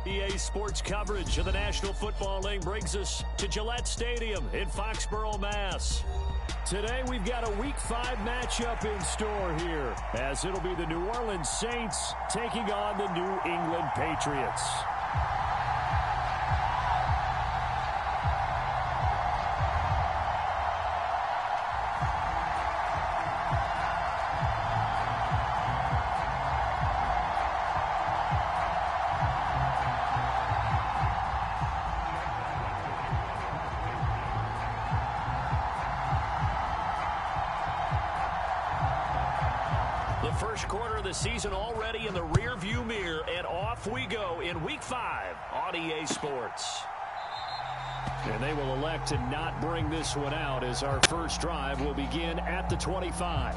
EA Sports coverage of the National Football League brings us to Gillette Stadium in Foxborough, Mass. Today we've got a Week 5 matchup in store here, as it'll be the New Orleans Saints taking on the New England Patriots. First quarter of the season already in the rear-view mirror, and off we go in Week 5 on EA Sports. And they will elect to not bring this one out, as our first drive will begin at the 25.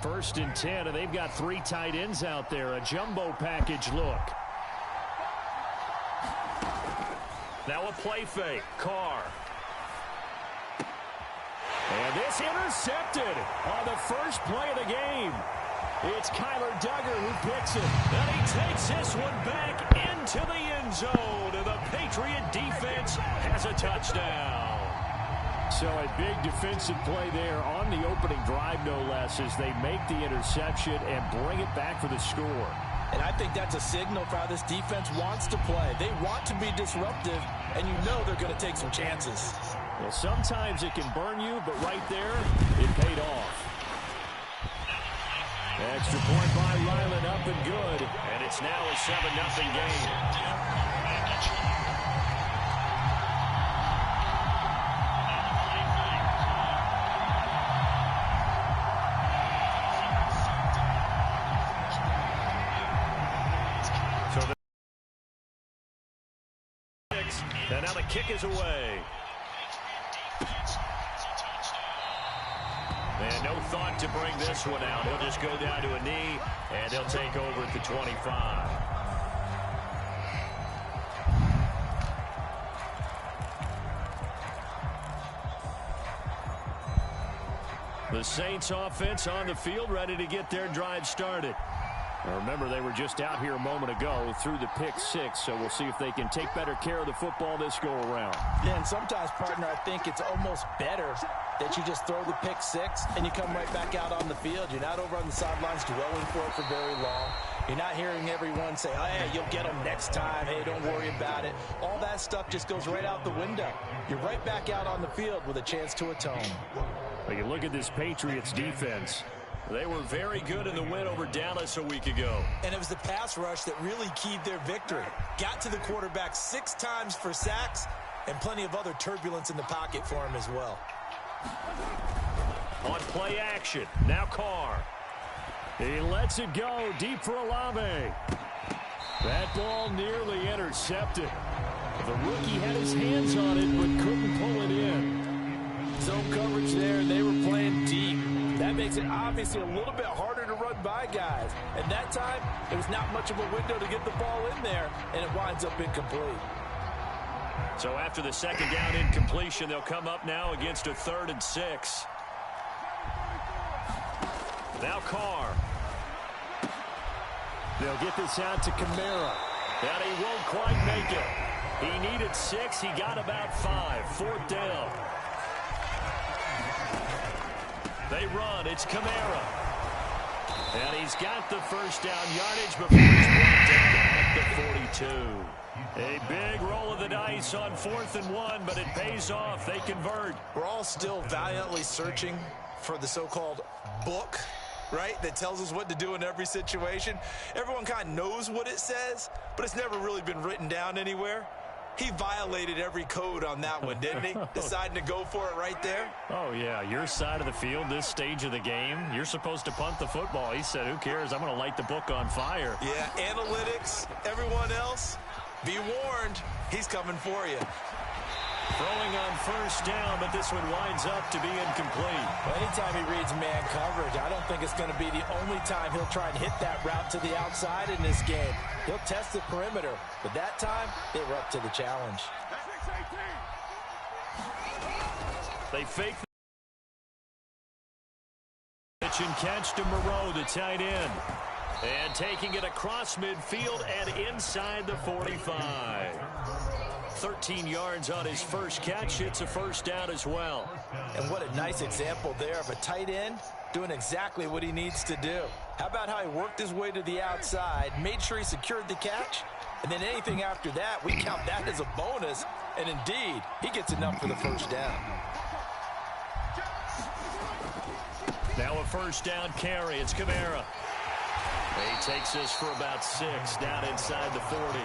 First and 10, and they've got 3 tight ends out there. A jumbo package look. Now a play fake. Carr. And this intercepted on the first play of the game. It's Kyler Duggar who picks it. And he takes this one back into the end zone. And the Patriot defense has a touchdown. So a big defensive play there on the opening drive, no less, as they make the interception and bring it back for the score. And I think that's a signal for how this defense wants to play. They want to be disruptive, and you know they're going to take some chances. Well, sometimes it can burn you, but right there, it paid off. Extra point by Ryland, up and good. And it's now a 7-0 game. And now the kick is away. And no thought to bring this one out. He'll just go down to a knee, and he'll take over at the 25. The Saints offense on the field, ready to get their drive started. Now remember, they were just out here a moment ago through the pick 6, so we'll see if they can take better care of the football this go-around. Yeah, and sometimes, partner, I think it's almost better that you just throw the pick 6 and you come right back out on the field. You're not over on the sidelines dwelling for it for very long. You're not hearing everyone say, oh, hey, you'll get them next time. Hey, don't worry about it. All that stuff just goes right out the window. You're right back out on the field with a chance to atone. Well, you look at this Patriots defense. They were very good in the win over Dallas a week ago. And it was the pass rush that really keyed their victory. Got to the quarterback 6 times for sacks and plenty of other turbulence in the pocket for him as well. On play action, now Carr. He lets it go deep for Olave. That ball nearly intercepted. The rookie had his hands on it but couldn't pull it in. Zone coverage there, and they were playing deep. That makes it obviously a little bit harder to run by guys. And that time, it was not much of a window to get the ball in there, and it winds up incomplete. So after the second down incompletion, they'll come up now against a 3rd and 6. Now Carr. They'll get this out to Kamara. And he won't quite make it. He needed 6. He got about 5. 4th down. They run. It's Kamara. And he's got the first down yardage before he's brought down at the 42. A big roll of the dice on 4th and 1, but it pays off. They convert. We're all still valiantly searching for the so-called book, right, that tells us what to do in every situation. Everyone kind of knows what it says, but it's never really been written down anywhere. He violated every code on that one, didn't he? Deciding to go for it right there. Oh, yeah. Your side of the field, this stage of the game, you're supposed to punt the football. He said, who cares? I'm going to light the book on fire. Yeah, analytics, everyone else, be warned, he's coming for you. Throwing on first down, but this one winds up to be incomplete. Well, anytime he reads man coverage, I don't think it's going to be the only time he'll try and hit that route to the outside in this game. He'll test the perimeter, but that time, they were up to the challenge. They fake the pitch and catch to Moreau, the tight end. And taking it across midfield and inside the 45. 13 yards on his first catch. It's a first down as well. And what a nice example there of a tight end doing exactly what he needs to do. How about how he worked his way to the outside, made sure he secured the catch, and then anything after that, we count that as a bonus. And indeed, he gets enough for the first down. Now a first down carry. It's Kamara. He takes this for about 6 down inside the 40.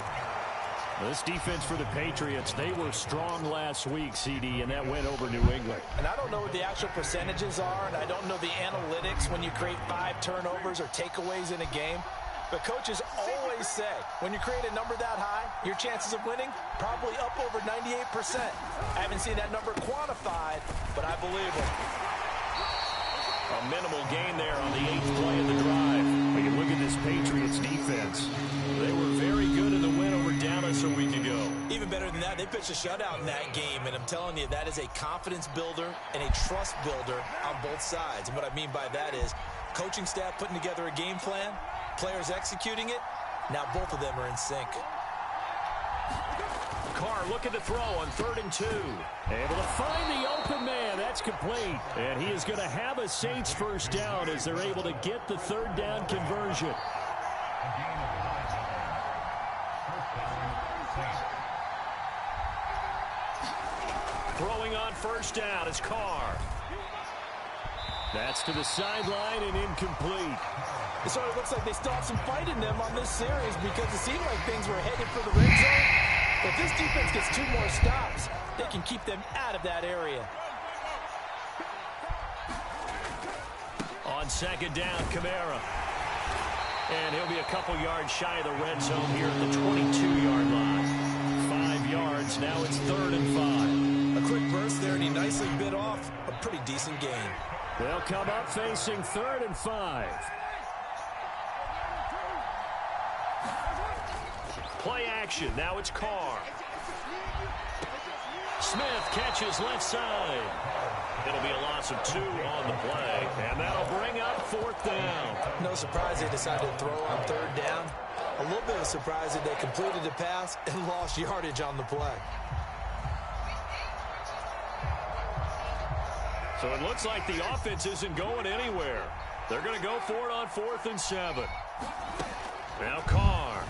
This defense for the Patriots, they were strong last week, CD, and that went over New England. And I don't know what the actual percentages are, and I don't know the analytics when you create 5 turnovers or takeaways in a game. But coaches always say, when you create a number that high, your chances of winning probably up over 98%. I haven't seen that number quantified, but I believe it. A minimal gain there on the 8th play of the drive. When you look at this Patriots defense, they were very good in the win over Dallas a week ago. Even better than that, they pitched a shutout in that game, and I'm telling you, that is a confidence builder and a trust builder on both sides. And what I mean by that is coaching staff putting together a game plan, players executing it. Now both of them are in sync. Carr looking to throw on 3rd and 2. Able to find the open man. That's complete. And he is going to have a Saints first down as they're able to get the 3rd down conversion. Throwing on first down is Carr. That's to the sideline and incomplete. It sort of looks like they still have some fight in them on this series because it seemed like things were headed for the red zone. If this defense gets 2 more stops, they can keep them out of that area. On 2nd down, Kamara. And he'll be a couple yards shy of the red zone here at the 22-yard line. 5 yards, now it's 3rd and 5. A quick burst there, and he nicely bit off a pretty decent gain. They'll come up facing 3rd and 5. Play action. Now it's Carr. Smith catches left side. It'll be a loss of 2 on the play, and that'll bring up 4th down. No surprise they decided to throw on 3rd down. A little bit of surprise that they completed the pass and lost yardage on the play. So it looks like the offense isn't going anywhere. They're going to go for it on 4th and 7. Now Carr.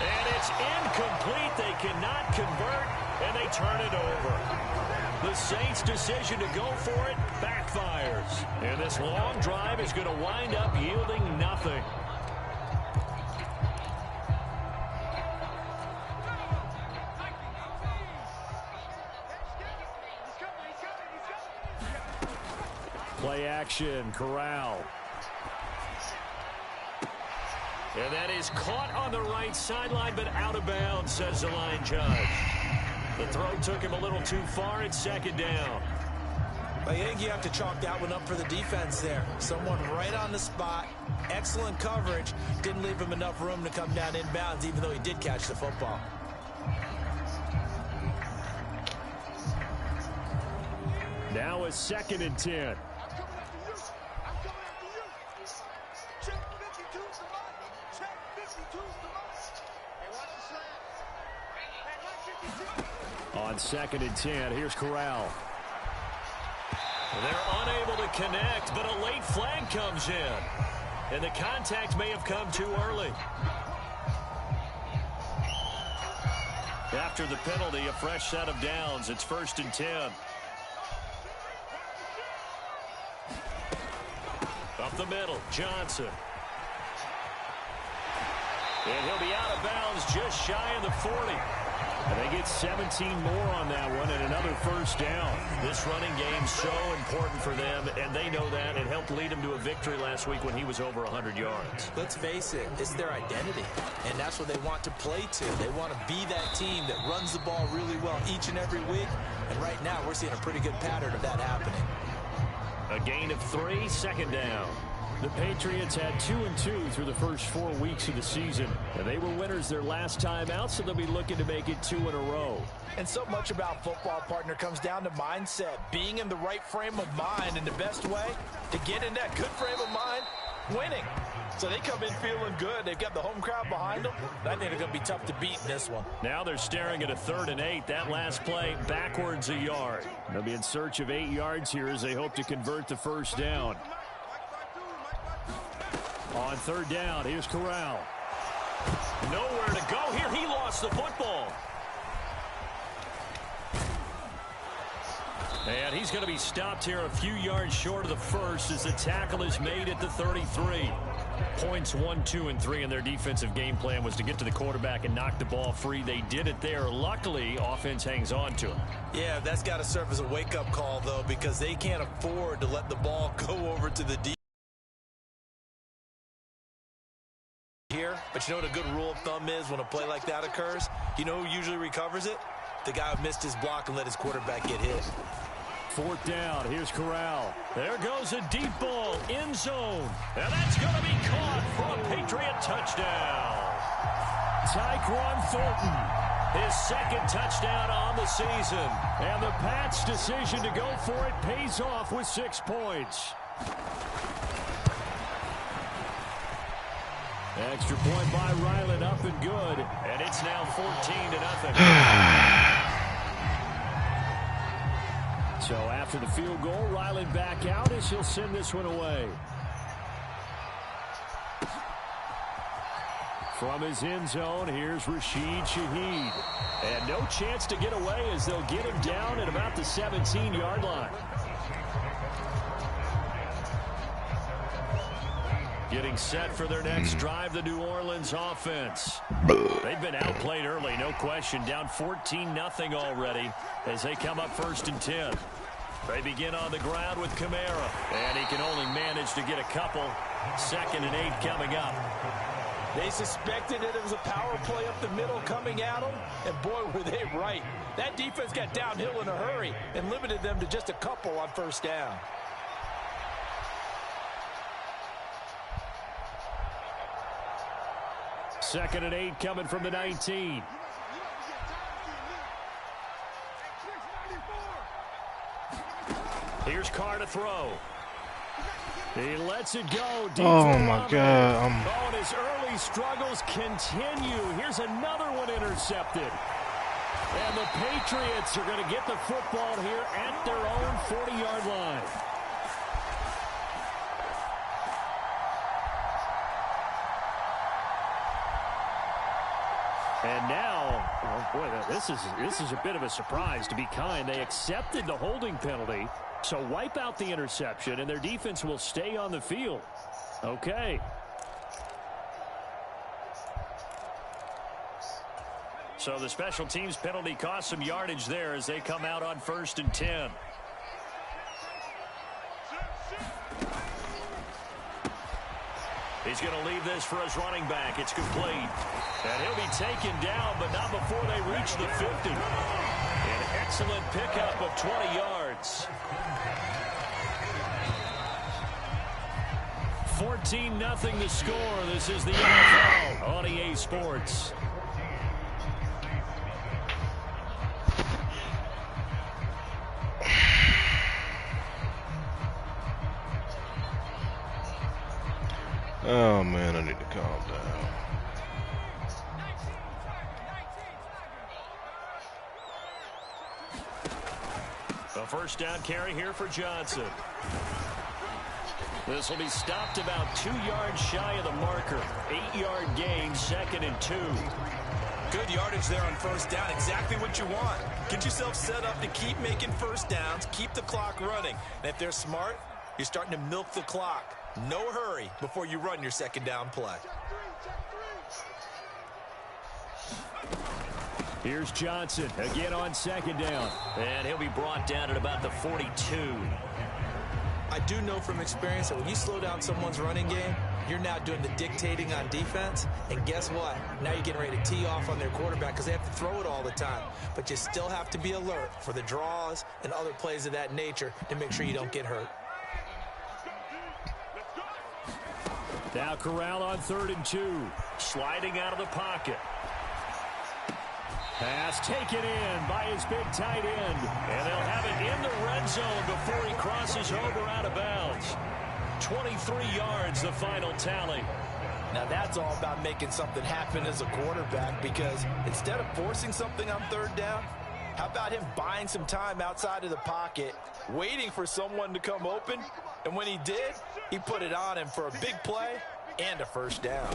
And it's incomplete. They cannot convert, and they turn it over. The Saints' decision to go for it backfires. And this long drive is going to wind up yielding nothing. Play action, Corral. And that is caught on the right sideline, but out of bounds, says the line judge. The throw took him a little too far. It's 2nd down. I think you have to chalk that one up for the defense there. Someone right on the spot. Excellent coverage. Didn't leave him enough room to come down inbounds, even though he did catch the football. Now a 2nd and 10. On 2nd and 10, here's Corral. They're unable to connect, but a late flag comes in. And the contact may have come too early. After the penalty, a fresh set of downs. It's 1st and 10. Up the middle, Johnson. And he'll be out of bounds just shy of the 40. And they get 17 more on that one and another first down. This running game's so important for them, and they know that. It helped lead them to a victory last week when he was over 100 yards. Let's face it, it's their identity, and that's what they want to play to. They want to be that team that runs the ball really well each and every week, and right now we're seeing a pretty good pattern of that happening. A gain of 3, second down. The Patriots had 2-2 through the first 4 weeks of the season, and they were winners their last time out, so they'll be looking to make it 2 in a row. And so much about football, partner, comes down to mindset, being in the right frame of mind, and the best way to get in that good frame of mind, winning. So they come in feeling good. They've got the home crowd behind them. I think they're going to be tough to beat in this one. Now they're staring at a 3rd and 8. That last play backwards a yard. They'll be in search of 8 yards here as they hope to convert the first down. On 3rd down, here's Corral. Nowhere to go here. He lost the football. And he's going to be stopped here a few yards short of the first as the tackle is made at the 33. Points 1, 2, and 3 in their defensive game plan was to get to the quarterback and knock the ball free. They did it there. Luckily, offense hangs on to him. Yeah, that's got to serve as a wake-up call, though, because they can't afford to let the ball go over to the defense. But you know what a good rule of thumb is when a play like that occurs? You know who usually recovers it? The guy who missed his block and let his quarterback get hit. 4th down. Here's Corral. There goes a deep ball. End zone. And that's going to be caught for a Patriot touchdown. Tyquan Thornton, his 2nd touchdown on the season. And the Pats' decision to go for it pays off with 6 points. Extra point by Ryland, up and good. And it's now 14-0. So after the field goal, Ryland back out as he'll send this one away. From his end zone, here's Rashid Shaheed. And no chance to get away as they'll get him down at about the 17-yard line. Getting set for their next drive, the New Orleans offense. They've been outplayed early, no question. Down 14-0 already as they come up 1st and 10. They begin on the ground with Kamara. And he can only manage to get a couple. 2nd and 8 coming up. They suspected that it was a power play up the middle coming at them. And boy, were they right. That defense got downhill in a hurry and limited them to just a couple on 1st down. 2nd and 8 coming from the 19. Here's Carr to throw. He lets it go. Oh, my God. Oh, and his early struggles continue. Here's another one intercepted. And the Patriots are going to get the football here at their own 40-yard line. And now, oh boy, this is a bit of a surprise, to be kind. They accepted the holding penalty, so wipe out the interception, and their defense will stay on the field. Okay. So the special teams penalty cost some yardage there as they come out on 1st and 10. He's going to leave this for his running back. It's complete. And he'll be taken down, but not before they reach the 50. An excellent pickup of 20 yards. 14-0 the score. This is the IMFL on EA Sports. Oh, man, I need to calm down. A 1st down carry here for Johnson. This will be stopped about 2 yards shy of the marker. 8-yard gain, 2nd and 2. Good yardage there on 1st down. Exactly what you want. Get yourself set up to keep making 1st downs, keep the clock running. And if they're smart, you're starting to milk the clock. No hurry before you run your 2nd down play. Here's Johnson again on second down. And he'll be brought down at about the 42. I do know from experience that when you slow down someone's running game, you're now doing the dictating on defense. And guess what? Now you're getting ready to tee off on their quarterback because they have to throw it all the time. But you still have to be alert for the draws and other plays of that nature to make sure you don't get hurt. Now Corral on 3rd and 2. Sliding out of the pocket. Pass taken in by his big tight end. And they'll have it in the red zone before he crosses over out of bounds. 23 yards, the final tally. Now that's all about making something happen as a quarterback, because instead of forcing something on 3rd down, how about him buying some time outside of the pocket, waiting for someone to come open, and when he did, he put it on him for a big play and a 1st down.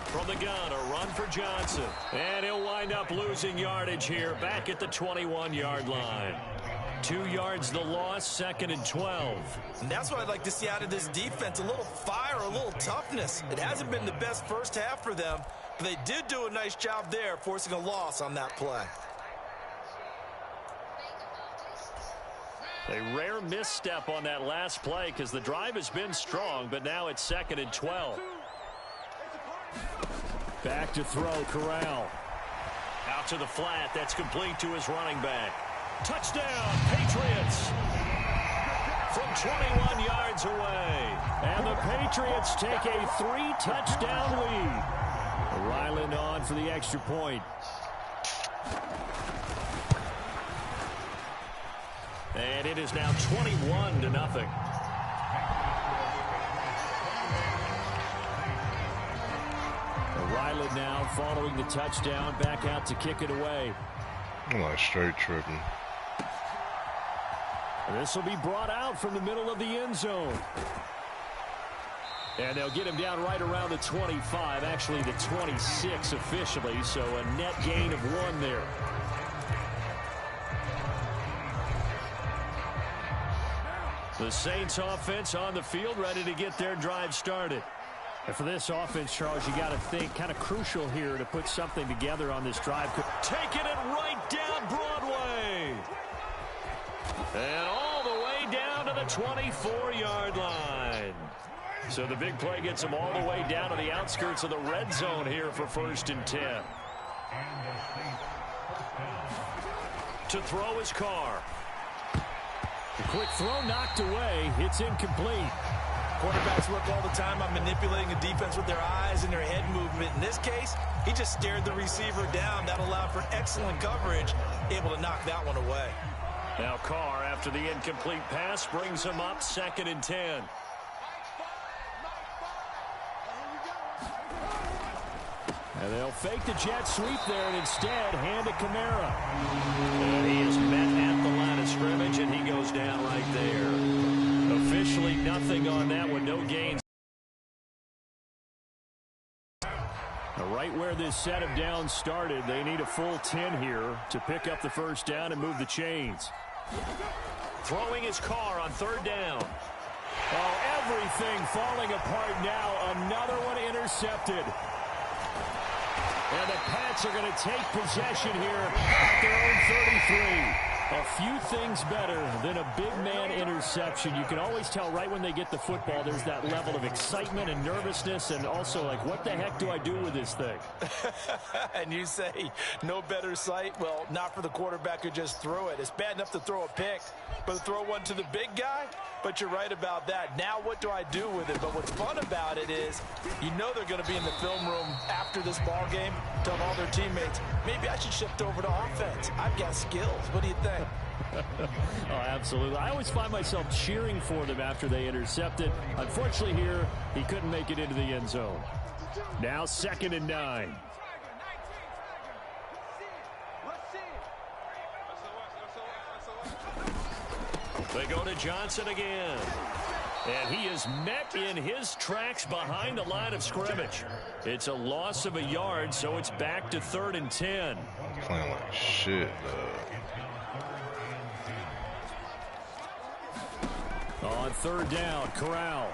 From the gun, a run for Johnson. And he'll wind up losing yardage here, back at the 21-yard line. 2 yards the loss, 2nd and 12. And that's what I'd like to see out of this defense, a little fire, a little toughness. It hasn't been the best first half for them, but they did do a nice job there, forcing a loss on that play. A rare misstep on that last play because the drive has been strong, but now it's 2nd and 12. Back to throw, Corral. Out to the flat, that's complete to his running back. Touchdown, Patriots! From 21 yards away. And the Patriots take a 3-touchdown lead. Ryland on for the extra point. And it is now 21-0. Ryland now following the touchdown, back out to kick it away. Like straight tripping. This will be brought out from the middle of the end zone. And they'll get him down right around the 25, actually the 26 officially, so a net gain of 1 there. The Saints offense on the field, ready to get their drive started. And for this offense, Charles, you got to think kind of crucial here to put something together on this drive. Taking it right down Broadway. And all the way down to the 24-yard line. So the big play gets them all the way down to the outskirts of the red zone here for 1st and 10. To throw his Carr. The quick throw knocked away. It's incomplete. Quarterbacks work all the time on manipulating a defense with their eyes and their head movement. In this case, he just stared the receiver down. That allowed for excellent coverage, able to knock that one away. Now Carr, after the incomplete pass, brings him up 2nd and 10. And they'll fake the jet sweep there and instead hand to Kamara. And he is met at the line of scrimmage, and he goes down right there. Officially nothing on that one, no gains. Right where this set of downs started, they need a full 10 here to pick up the 1st down and move the chains. Throwing his Carr on 3rd down. Oh, everything falling apart now. Another one intercepted. And the Pats are going to take possession here at their own 33. A few things better than a big man interception. You can always tell right when they get the football, there's that level of excitement and nervousness, and also like, what the heck do I do with this thing? And you say no better sight? Well, not for the quarterback who just threw it. It's bad enough to throw a pick, but to throw one to the big guy? But you're right about that. Now what do I do with it? But what's fun about it is you know they're going to be in the film room after this ball game, telling all their teammates, maybe I should shift over to offense. I've got skills. What do you think? Oh, absolutely. I always find myself cheering for them after they intercept it. Unfortunately here, he couldn't make it into the end zone. Now 2nd and 9. They go to Johnson again. And he is met in his tracks behind the line of scrimmage. It's a loss of a yard, so it's back to 3rd and 10. Playing like shit, On 3rd down, Corral.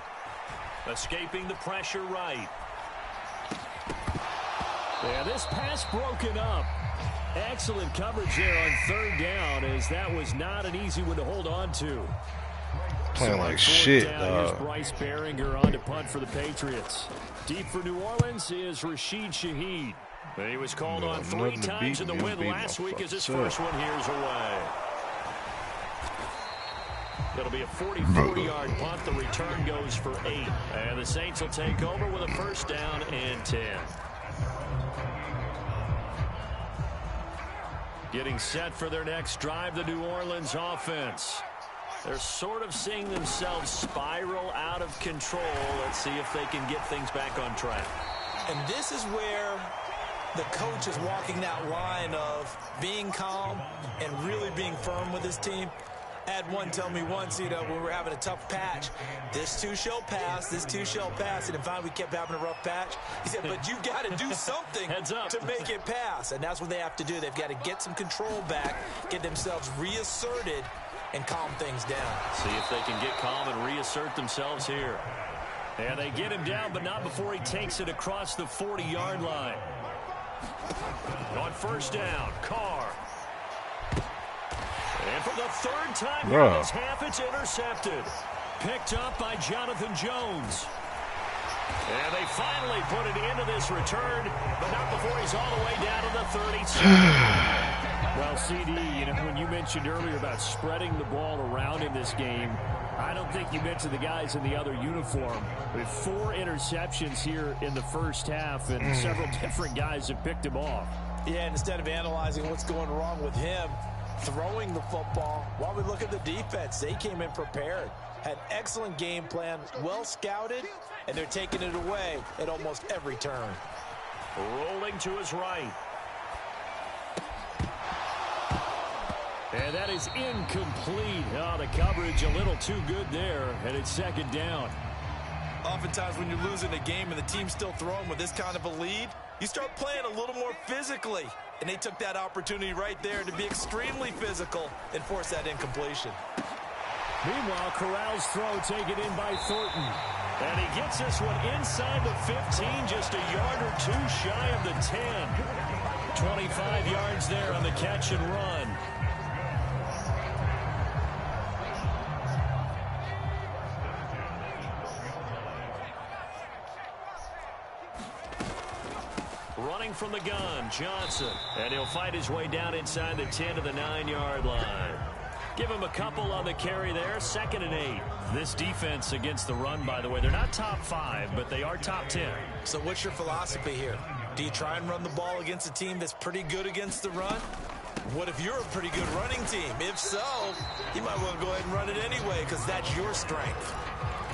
Escaping the pressure right. Yeah, this pass broken up. Excellent coverage there on third down, as that was not an easy one to hold on to. Playing like shit, Here's Bryce Behringer on to punt for the Patriots. Deep for New Orleans is Rashid Shaheed. He was called on 3 times in the win last week as his first one here's away. It'll be a 44-yard punt. The return goes for 8. And the Saints will take over with a first down and 10. Getting set for their next drive, the New Orleans offense. They're sort of seeing themselves spiral out of control. Let's see if they can get things back on track. And this is where the coach is walking that line of being calm and really being firm with his team. I had one tell me once, when we were having a tough patch, this too shall pass, this too shall pass. And finally we kept having a rough patch. He said, but you got to do something to make it pass. And that's what they have to do. They've got to get some control back, get themselves reasserted, and calm things down. See if they can get calm and reassert themselves here. And they get him down, but not before he takes it across the 40-yard line. On first down, Carr. And for the third time here in this half, it's intercepted. Picked up by Jonathan Jones. And they finally put it into this return, but not before he's all the way down to the 32. Well, CD, when you mentioned earlier about spreading the ball around in this game, I don't think you mentioned the guys in the other uniform. With 4 interceptions here in the first half, and several different guys have picked him off. Yeah, and instead of analyzing what's going wrong with him, throwing the football, while we look at the defense, they came in prepared, had excellent game plan, well scouted, and they're taking it away at almost every turn. Rolling to his right. And that is incomplete. Oh, the coverage a little too good there, and it's second down. Oftentimes when you're losing a game and the team's still throwing with this kind of a lead, you start playing a little more physically. And they took that opportunity right there to be extremely physical and force that incompletion. Meanwhile, Corral's throw taken in by Thornton. And he gets this one inside the 15, just a yard or 2 shy of the 10. 25 yards there on the catch and run. Running from the gun, Johnson. And he'll fight his way down inside the 10 to the 9-yard line. Give him a couple on the carry there, 2nd and 8. This defense against the run, by the way, they're not top 5, but they are top 10. So what's your philosophy here? Do you try and run the ball against a team that's pretty good against the run? What if you're a pretty good running team? If so, you might want to go ahead and run it anyway because that's your strength.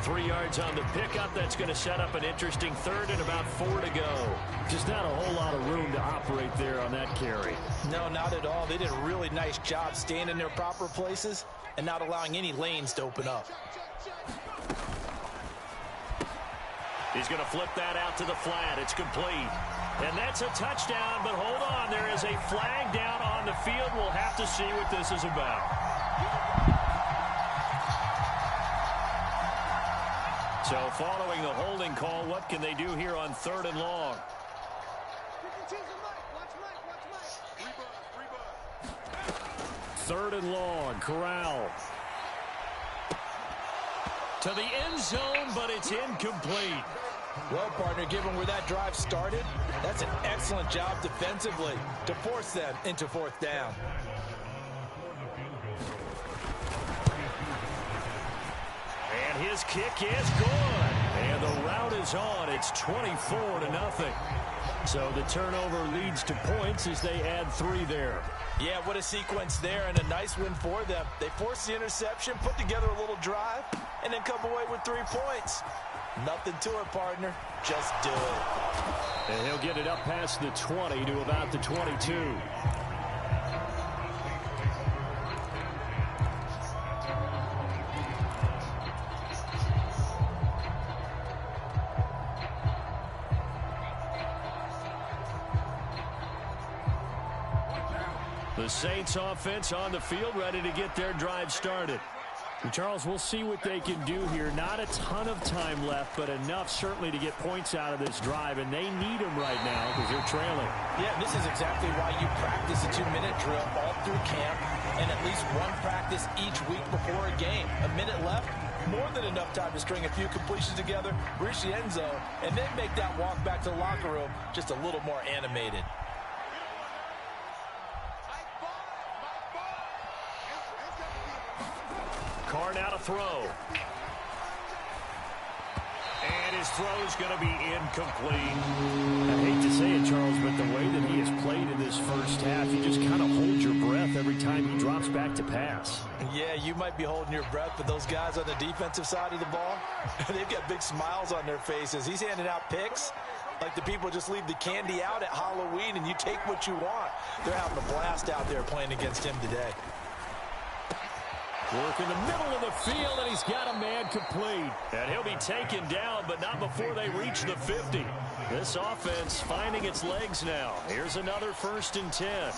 3 yards on the pickup. That's going to set up an interesting 3rd and about 4 to go. Just not a whole lot of room to operate there on that carry. No, not at all. They did a really nice job staying in their proper places and not allowing any lanes to open up. He's going to flip that out to the flat. It's complete. And that's a touchdown, but hold on. There is a flag down on the field. We'll have to see what this is about. So following the holding call, what can they do here on 3rd and long? Third and long, Corral. To the end zone, but it's incomplete. Well, partner, given where that drive started, that's an excellent job defensively to force them into 4th down. And his kick is good. And the route is on. It's 24-0. So the turnover leads to points as they add 3 there. Yeah, what a sequence there and a nice win for them. They forced the interception, put together a little drive, and then come away with 3 points. Nothing to it, partner. Just do it. And he'll get it up past the 20 to about the 22. The Saints offense on the field, ready to get their drive started. And Charles, we'll see what they can do here. Not a ton of time left, but enough certainly to get points out of this drive, and they need them right now because they're trailing. Yeah, this is exactly why you practice a 2-minute drill all through camp and at least one practice each week before a game. A minute left, more than enough time to string a few completions together, reach the end zone, and then make that walk back to the locker room just a little more animated. Carr now to throw. And his throw is going to be incomplete. I hate to say it, Charles, but the way that he has played in this first half, you just kind of hold your breath every time he drops back to pass. Yeah, you might be holding your breath, but those guys on the defensive side of the ball, they've got big smiles on their faces. He's handing out picks like the people just leave the candy out at Halloween and you take what you want. They're having a blast out there playing against him today. Work in the middle of the field, and he's got a man complete. And he'll be taken down, but not before they reach the 50. This offense finding its legs now. Here's another 1st and 10.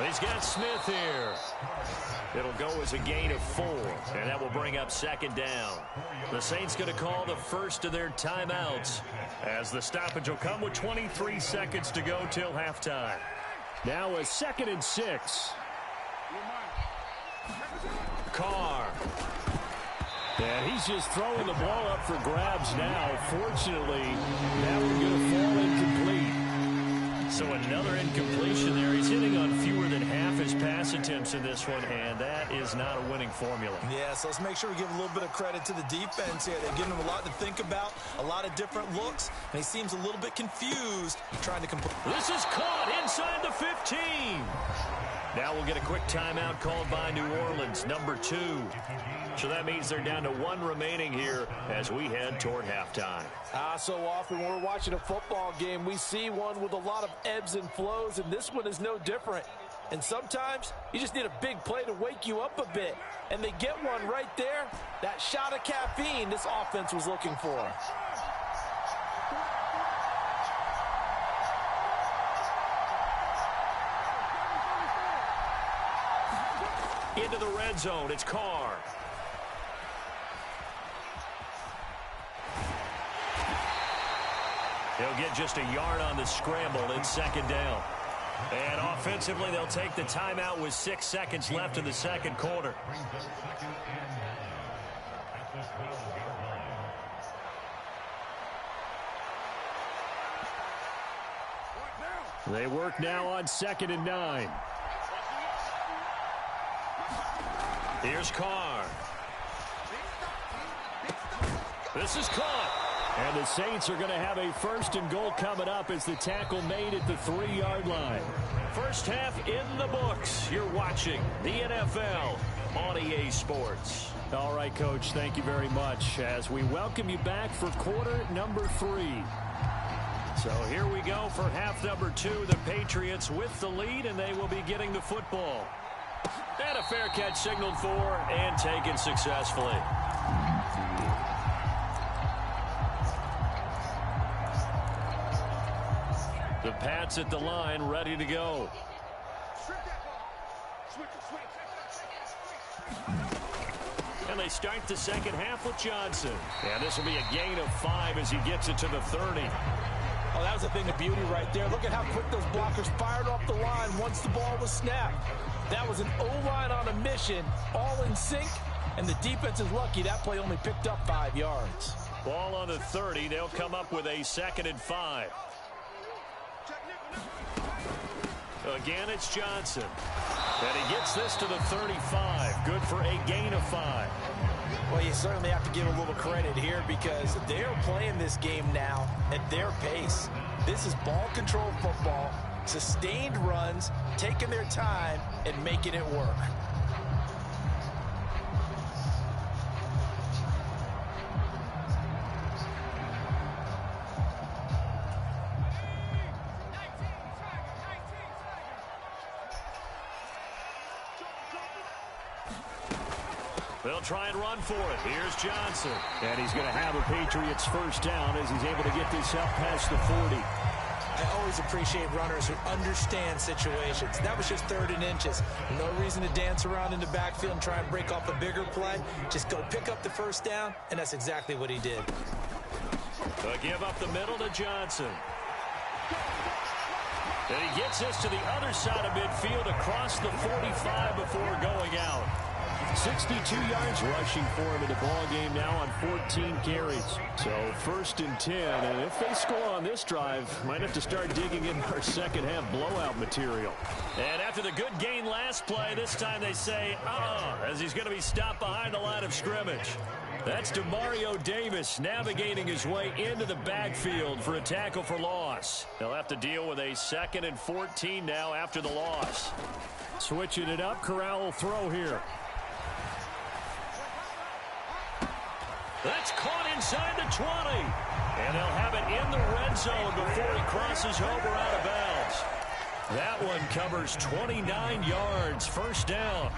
He's got Smith here. It'll go as a gain of 4, and that will bring up 2nd down. The Saints going to call the first of their timeouts as the stoppage will come with 23 seconds to go till halftime. Now a 2nd and 6. Carr. And he's just throwing the ball up for grabs now. Fortunately, that one's going to fall incomplete. So another incompletion there. He's hitting on fewer than half his pass attempts in this one, and that is not a winning formula. Yeah, so let's make sure we give a little bit of credit to the defense here. They're giving him a lot to think about, a lot of different looks, and he seems a little bit confused trying to complete. This is caught inside the 15. Now we'll get a quick timeout called by New Orleans, number 2. So that means they're down to 1 remaining here as we head toward halftime. So often when we're watching a football game, we see one with a lot of ebbs and flows, and this one is no different. And sometimes you just need a big play to wake you up a bit. And they get one right there. That shot of caffeine this offense was looking for. Into the red zone, it's Carr. He'll get just a yard on the scramble. It's 2nd down. And offensively, they'll take the timeout with 6 seconds left in the 2nd quarter. They work now on 2nd and 9. Here's Carr. This is caught. And the Saints are going to have a 1st and goal coming up as the tackle made at the 3-yard line. First half in the books. You're watching the NFL on EA Sports. All right, Coach, thank you very much as we welcome you back for quarter number 3. So here we go for half number 2. The Patriots with the lead, and they will be getting the football. And a fair catch signaled for and taken successfully. The Pats at the line, ready to go. And they start the 2nd half with Johnson. And this will be a gain of 5 as he gets it to the 30. Oh, that was a thing of beauty right there. Look at how quick those blockers fired off the line once the ball was snapped. That was an O-line on a mission, all in sync, and the defense is lucky that play only picked up 5 yards. Ball on the 30. They'll come up with a 2nd and 5. Again, it's Johnson. And he gets this to the 35. Good for a gain of 5. Well, you certainly have to give a little credit here because they're playing this game now at their pace. This is ball control football, sustained runs, taking their time, and making it work. They'll try and run for it. Here's Johnson. And he's going to have a Patriots 1st down as he's able to get this up past the 40. I always appreciate runners who understand situations. That was just 3rd and inches. No reason to dance around in the backfield and try and break off a bigger play. Just go pick up the first down, and that's exactly what he did. A give up the middle to Johnson. And he gets this to the other side of midfield across the 45 before going out. 62 yards rushing for him in the ball game now on 14 carries. So 1st and 10, and if they score on this drive, might have to start digging in our second half blowout material. And after the good gain last play, this time they say, as he's going to be stopped behind the line of scrimmage. That's DeMario Davis navigating his way into the backfield for a tackle for loss. They'll have to deal with a 2nd and 14 now after the loss. Switching it up, Corral will throw here. That's caught inside the 20. And they'll have it in the red zone before he crosses over out of bounds. That one covers 29 yards, 1st down.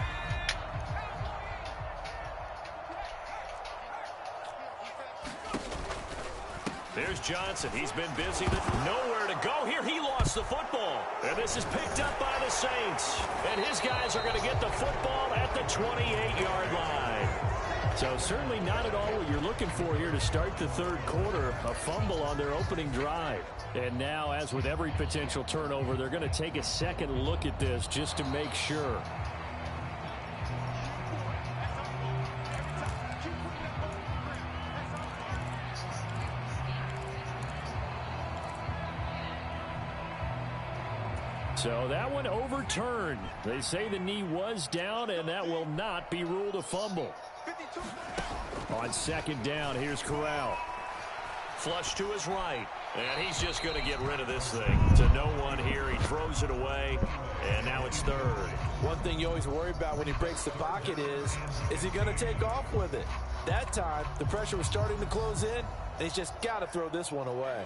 There's Johnson. He's been busy. Nowhere to go here. He lost the football. And this is picked up by the Saints. And his guys are going to get the football at the 28-yard line. So certainly not at all what you're looking for here to start the 3rd quarter. A fumble on their opening drive. And now, as with every potential turnover, they're going to take a second look at this just to make sure. So that one overturned. They say the knee was down, and that will not be ruled a fumble. On 2nd down, here's Corral. Flush to his right. And he's just going to get rid of this thing. To no one here. He throws it away. And now it's 3rd. One thing you always worry about when he breaks the pocket is he going to take off with it? That time, the pressure was starting to close in, and he's just got to throw this one away.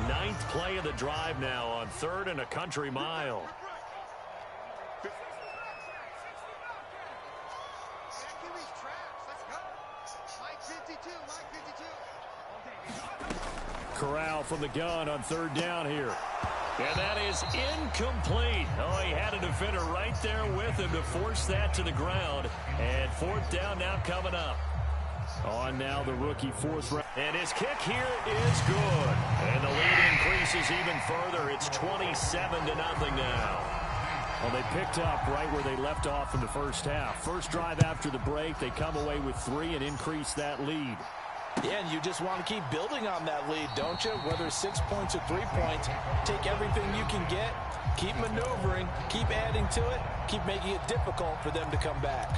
Ninth play of the drive now on 3rd and a country mile. Corral from the gun on 3rd down here. And that is incomplete. Oh, he had a defender right there with him to force that to the ground. And 4th down now coming up. On now the rookie 4th round. And his kick here is good. And the lead increases even further. It's 27-0 now. Well, they picked up right where they left off in the first half. First drive after the break, they come away with 3 and increase that lead. Yeah, and you just want to keep building on that lead, don't you? Whether 6 points or 3 points, take everything you can get, keep maneuvering, keep adding to it, keep making it difficult for them to come back.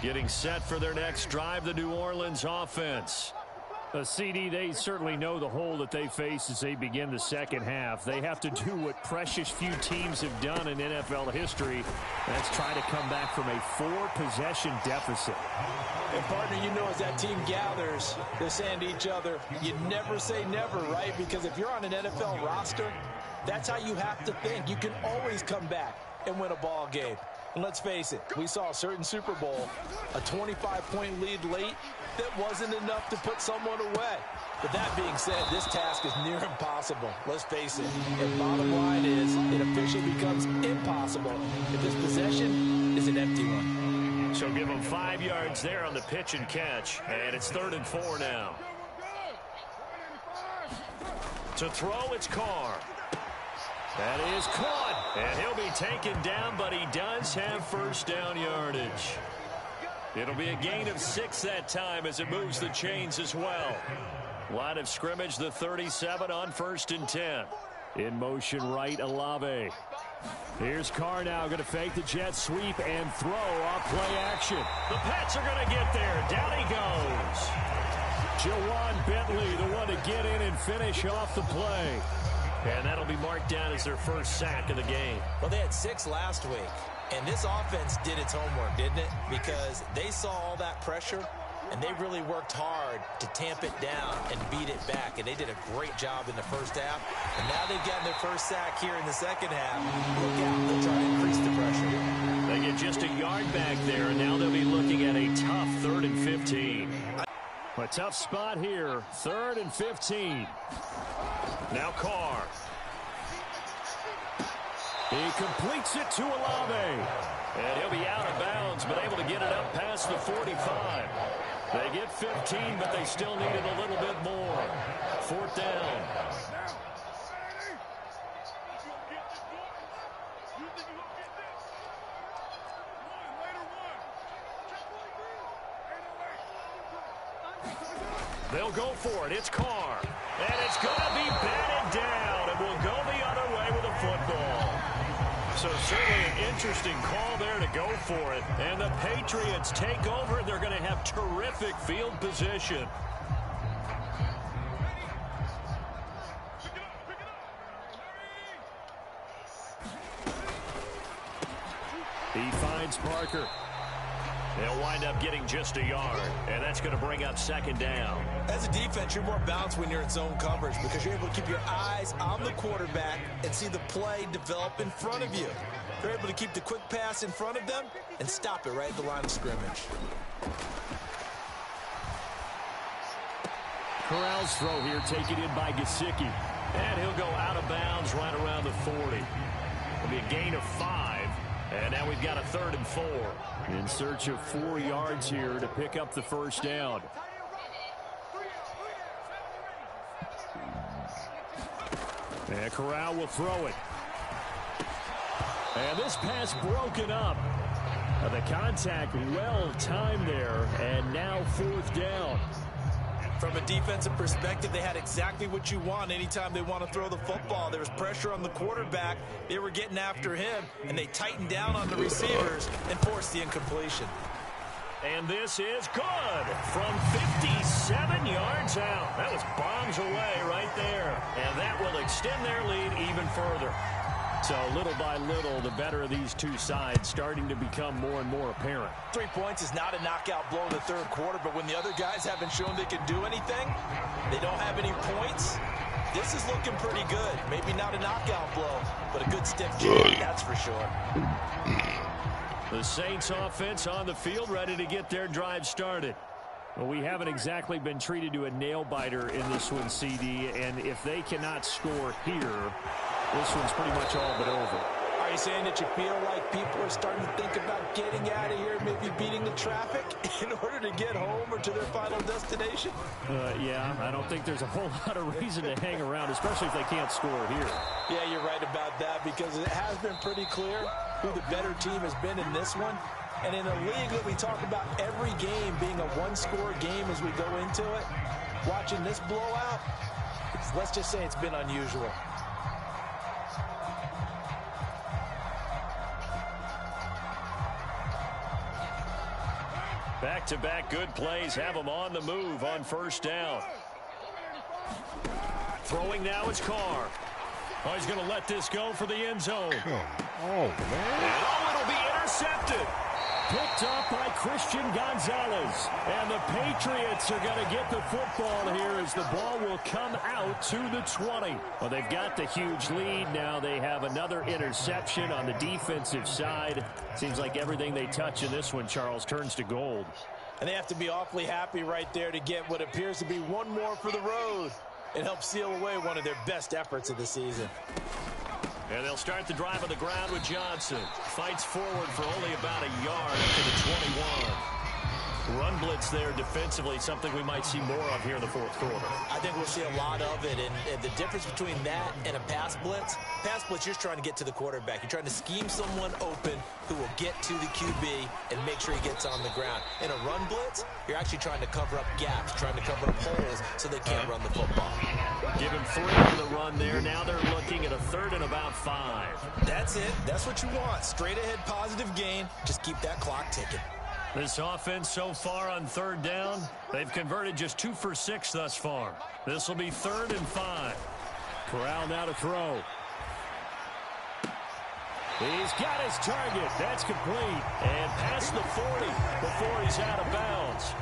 Getting set for their next drive, the New Orleans offense. CD, they certainly know the hole that they face as they begin the second half. They have to do what precious few teams have done in NFL history. That's try to come back from a 4-possession deficit. And, partner, you know as that team gathers, they're saying to each other, you never say never, right? Because if you're on an NFL roster, that's how you have to think. You can always come back and win a ball game. And let's face it, we saw a certain Super Bowl, a 25-point lead late that wasn't enough to put someone away. But that being said, this task is near impossible. Let's face it. The bottom line is it officially becomes impossible if this possession is an empty one. So give them 5 yards there on the pitch and catch. And it's 3rd and 4 now. To throw, it's Carr. That is caught, and he'll be taken down, but he does have first down yardage. It'll be a gain of 6 that time as it moves the chains as well. Line of scrimmage, the 37 on 1st and 10. In motion right, Olave. Here's Carr now going to fake the jet sweep and throw off play action. The Pats are going to get there. Down he goes. Jawan Bentley, the one to get in and finish off the play. And that'll be marked down as their first sack of the game. Well, they had 6 last week. And this offense did its homework, didn't it? Because they saw all that pressure, and they really worked hard to tamp it down and beat it back, and they did a great job in the first half. And now they've gotten their first sack here in the second half. Look out, they'll try to increase the pressure. They get just a yard back there, and now they'll be looking at a tough 3rd and 15. A tough spot here, 3rd and 15. Now Carr. He completes it to Olave. And he'll be out of bounds, but able to get it up past the 45. They get 15, but they still needed a little bit more. 4th down. They'll go for it. It's Carr. And it's going to be batted down, and will go the other way with a football. So certainly an interesting call there to go for it. And the Patriots take over. They're going to have terrific field position. He finds Parker. They'll wind up getting just a yard, and that's going to bring up 2nd down. As a defense, you're more balanced when you're in zone coverage because you're able to keep your eyes on the quarterback and see the play develop in front of you. They're able to keep the quick pass in front of them and stop it right at the line of scrimmage. Corral's throw here taken in by Gesicki. And he'll go out of bounds right around the 40. It'll be a gain of 5. And now we've got a 3rd and 4. In search of 4 yards here to pick up the first down. And Corral will throw it. And this pass broken up. The contact well timed there. And now 4th down. From a defensive perspective, they had exactly what you want anytime they want to throw the football. There was pressure on the quarterback. They were getting after him, and they tightened down on the receivers and forced the incompletion. And this is good from 57 yards out. That was bombs away right there. And that will extend their lead even further. So little by little, the better of these two sides starting to become more and more apparent. 3 points is not a knockout blow in the 3rd quarter, but when the other guys haven't shown they can do anything, they don't have any points, this is looking pretty good. Maybe not a knockout blow, but a good stiff jab, that's for sure. The Saints offense on the field ready to get their drive started. Well, we haven't exactly been treated to a nail-biter in this one, CD, and if they cannot score here, this one's pretty much all but over. Are you saying that you feel like people are starting to think about getting out of here, maybe beating the traffic in order to get home or to their final destination? Yeah, I don't think there's a whole lot of reason to hang around, especially if they can't score here. Yeah, you're right about that because it has been pretty clear who the better team has been in this one. And in a league that we talk about every game being a one-score game as we go into it, watching this blowout, let's just say it's been unusual. Back-to-back good plays have them on the move on 1st down. Throwing now is Carr. Oh, he's going to let this go for the end zone. Come on, man. And oh, it'll be intercepted. Picked up by Christian Gonzalez. And the Patriots are going to get the football here as the ball will come out to the 20. Well, they've got the huge lead. Now they have another interception on the defensive side. Seems like everything they touch in this one, Charles, turns to gold. And they have to be awfully happy right there to get what appears to be one more for the road. It helps seal away one of their best efforts of the season. And they'll start the drive on the ground with Johnson. Fights forward for only about a yard up to the 21. Run blitz there defensively, something we might see more of here in the 4th quarter. I think we'll see a lot of it, and the difference between that and a pass blitz, you're just trying to get to the quarterback. You're trying to scheme someone open who will get to the QB and make sure he gets on the ground. In a run blitz, you're actually trying to cover up gaps, trying to cover up holes so they can't run the football. Give him 3 on the run there. Now they're looking at a 3rd and about 5. That's it. That's what you want. Straight ahead positive gain. Just keep that clock ticking. This offense so far on 3rd down, they've converted just 2 for 6 thus far. This will be 3rd and 5. Corral now to throw. He's got his target. That's complete. And past the 40 before he's out of bounds.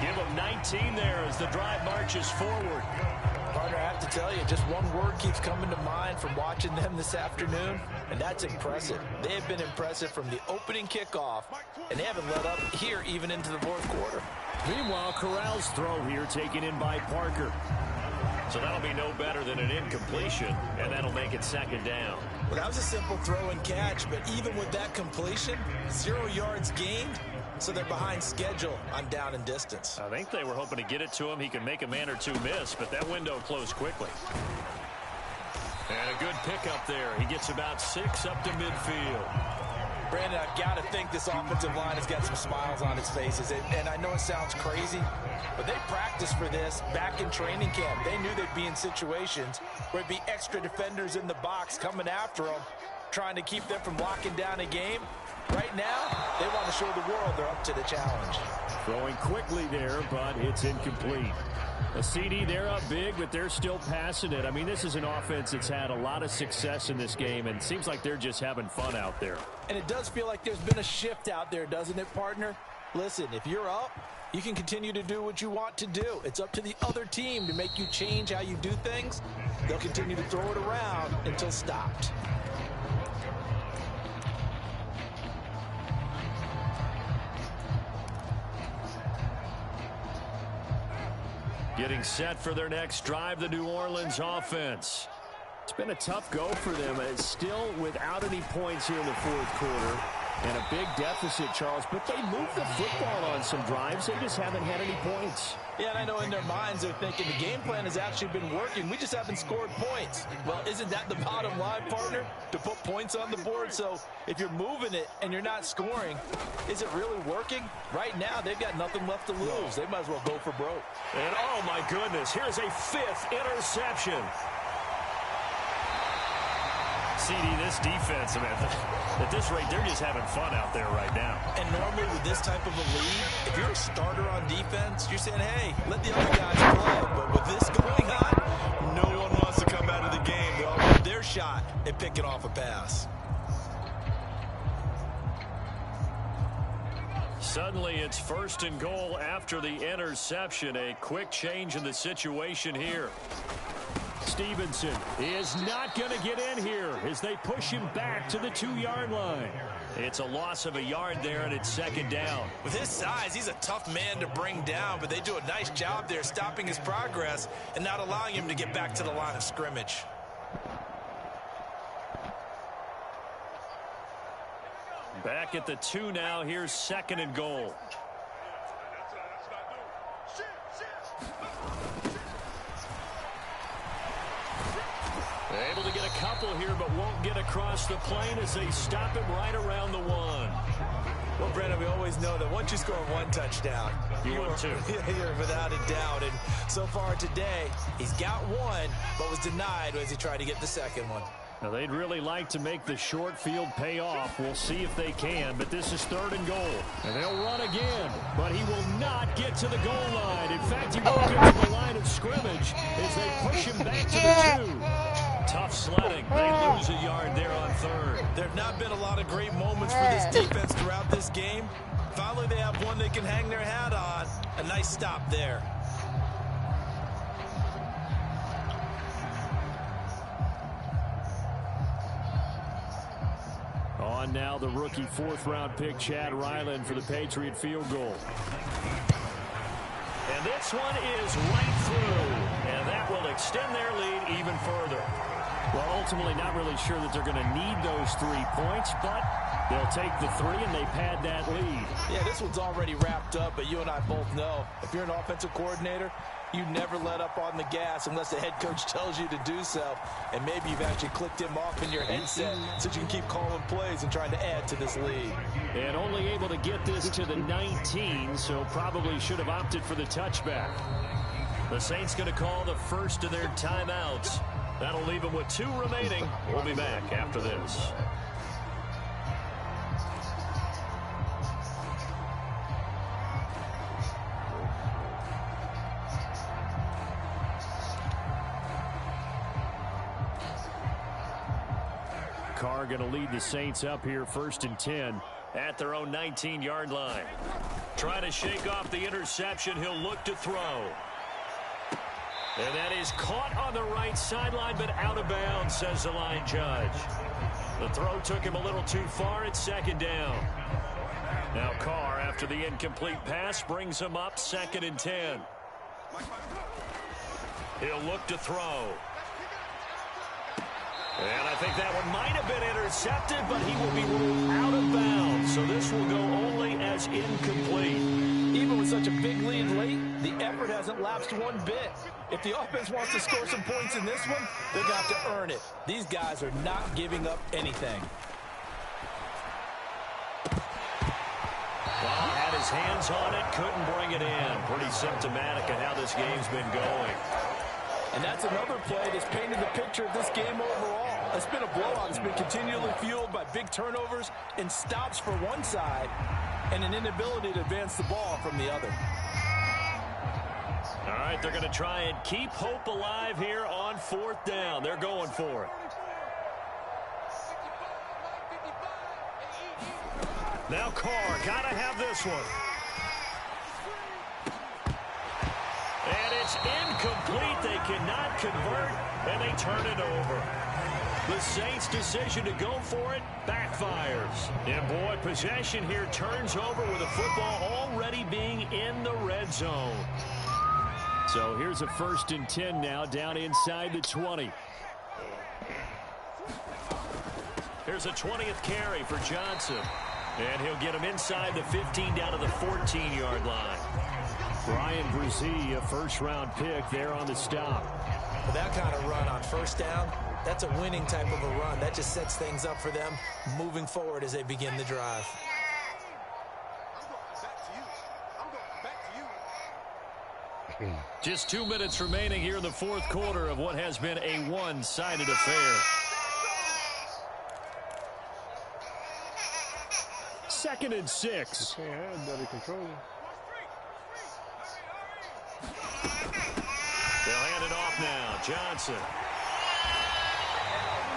Give them 19 there as the drive marches forward. Partner, I have to tell you, just one word keeps coming to mind from watching them this afternoon, and that's impressive. They have been impressive from the opening kickoff, and they haven't let up here even into the fourth quarter. Meanwhile, Corral's throw here taken in by Parker. So that'll be no better than an incompletion, and that'll make it second down. Well, that was a simple throw and catch, but even with that completion, 0 yards gained, so they're behind schedule on down and distance. I think they were hoping to get it to him. He can make a man or two miss, but that window closed quickly. And a good pickup there. He gets about 6 up to midfield. Brandon, I've got to think this offensive line has got some smiles on its faces. And I know it sounds crazy, but they practiced for this back in training camp. They knew they'd be in situations where there'd be extra defenders in the box coming after them, trying to keep them from locking down a game. Right now, they want to show the world they're up to the challenge. Throwing quickly there, but it's incomplete. A CD, they're up big, but they're still passing it. I mean, this is an offense that's had a lot of success in this game, and it seems like they're just having fun out there. And it does feel like there's been a shift out there, doesn't it, partner? Listen, if you're up, you can continue to do what you want to do. It's up to the other team to make you change how you do things. They'll continue to throw it around until stopped. Getting set for their next drive, the New Orleans offense. It's been a tough go for them. It's still without any points here in the fourth quarter. And a big deficit, Charles. But they moved the football on some drives. They just haven't had any points. Yeah, and I know in their minds they're thinking the game plan has actually been working. We just haven't scored points. Well, isn't that the bottom line, partner? To put points on the board. So if you're moving it and you're not scoring, is it really working? Right now, they've got nothing left to lose. They might as well go for broke. And oh my goodness, here's a 5th interception. CD, this defense, man, at this rate, they're just having fun out there right now. And normally with this type of a lead, if you're a starter on defense, you're saying, hey, let the other guys play. But with this going on, no one wants to come out of the game. They all want their shot at picking off a pass. Suddenly, it's 1st and goal after the interception. A quick change in the situation here. Stevenson is not going to get in here as they push him back to the 2-yard line. It's a loss of a yard there, and it's second down. With his size, he's a tough man to bring down, but they do a nice job there stopping his progress and not allowing him to get back to the line of scrimmage. Back at the 2 now. Here's 2nd and goal. Able to get a couple here, but won't get across the plane as they stop him right around the 1. Well, Brandon, we always know that once you score 1 touchdown, you win 2. You're without a doubt. And so far today, he's got 1, but was denied as he tried to get the 2nd one. Now, they'd really like to make the short field pay off. We'll see if they can, but this is 3rd and goal. And they'll run again, but he will not get to the goal line. In fact, he won't get to the line of scrimmage as they push him back to the 2. Tough sledding. They lose a yard there on 3rd. There have not been a lot of great moments for this defense throughout this game. Finally, they have one they can hang their hat on. A nice stop there. On now, the rookie 4th-round pick, Chad Ryland, for the Patriot field goal. And this one is right through. And that will extend their lead even further. Well, ultimately, not really sure that they're going to need those 3 points, but they'll take the 3 and they pad that lead. Yeah, this one's already wrapped up, but you and I both know if you're an offensive coordinator, you never let up on the gas unless the head coach tells you to do so. And maybe you've actually clicked him off in your headset so you can keep calling plays and trying to add to this lead. And only able to get this to the 19, so probably should have opted for the touchback. The Saints going to call the first of their timeouts. That'll leave them with 2 remaining. We'll be back after this. Carr going to lead the Saints up here 1st and 10 at their own 19-yard line. try to shake off the interception. He'll look to throw. And that is caught on the right sideline, but out of bounds, says the line judge. The throw took him a little too far. It's second down. Now Carr, after the incomplete pass, brings him up 2nd and 10. He'll look to throw. And I think that one might have been intercepted, but he will be ruled out of bounds. So this will go only as incomplete. Even with such a big lead late, the effort hasn't lapsed one bit. If the offense wants to score some points in this one, they're going to have to earn it. These guys are not giving up anything. Well, had his hands on it, couldn't bring it in. Pretty symptomatic of how this game's been going. And that's another play that's painted the picture of this game overall. It's been a blowout. It's been continually fueled by big turnovers and stops for one side and an inability to advance the ball from the other. All right, they're going to try and keep hope alive here on 4th down. They're going for it. Now Carr, got to have this one. And it's incomplete. They cannot convert, and they turn it over. The Saints' decision to go for it backfires. And, boy, possession here turns over with the football already being in the red zone. So here's a 1st and 10 now down inside the 20. Here's a 20th carry for Johnson. And he'll get him inside the 15 down to the 14-yard line. Brian Brzee, a 1st-round pick there on the stop. With that kind of run on 1st down, that's a winning type of a run. That just sets things up for them moving forward as they begin the drive. Just 2 minutes remaining here in the 4th quarter of what has been a one-sided affair. 2nd and 6. Okay, I had better control. They'll hand it off now. Johnson.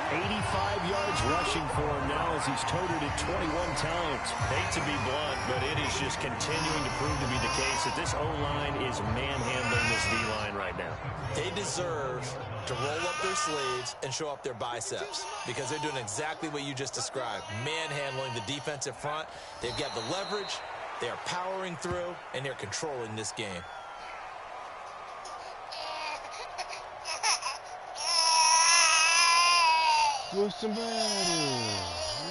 85 yards rushing for him now as he's toted it 21 times. Hate to be blunt, but it is just continuing to prove to be the case that this O-line is manhandling this D-line right now. They deserve to roll up their sleeves and show up their biceps because they're doing exactly what you just described, manhandling the defensive front. They've got the leverage, they are powering through, and they're controlling this game. What's the matter?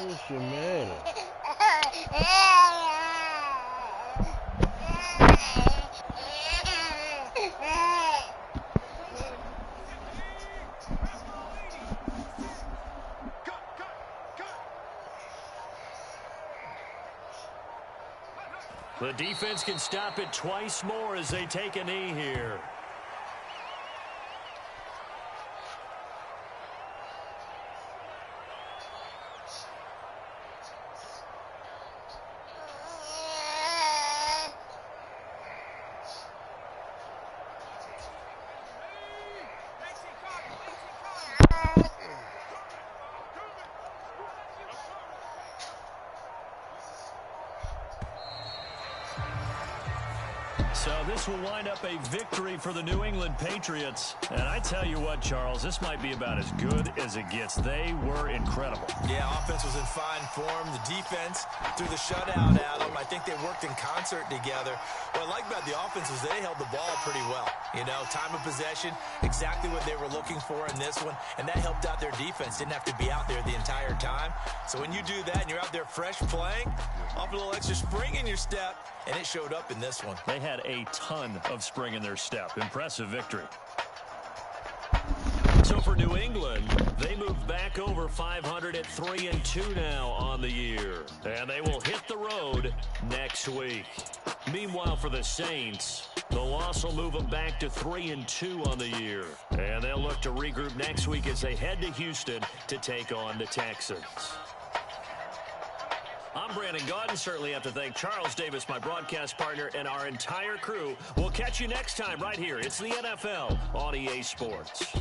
What's the matter? The defense can stop it twice more as they take a knee here. So this will wind up a victory for the New England Patriots. And I tell you what, Charles, this might be about as good as it gets. They were incredible. Yeah, offense was in fine form. The defense threw the shutout at them. I think they worked in concert together. What I like about the offense was they held the ball pretty well. You know, time of possession, exactly what they were looking for in this one. And that helped out their defense. Didn't have to be out there the entire time. So when you do that and you're out there fresh playing, off a little extra spring in your step, and it showed up in this one. They had a ton of spring in their step. Impressive victory. So for New England, they move back over 500 at 3-2 now on the year. And they will hit the road next week. Meanwhile, for the Saints, the loss will move them back to 3-2 on the year. And they'll look to regroup next week as they head to Houston to take on the Texans. I'm Brandon Gaudin. Certainly have to thank Charles Davis, my broadcast partner, and our entire crew. We'll catch you next time right here. It's the NFL on EA Sports.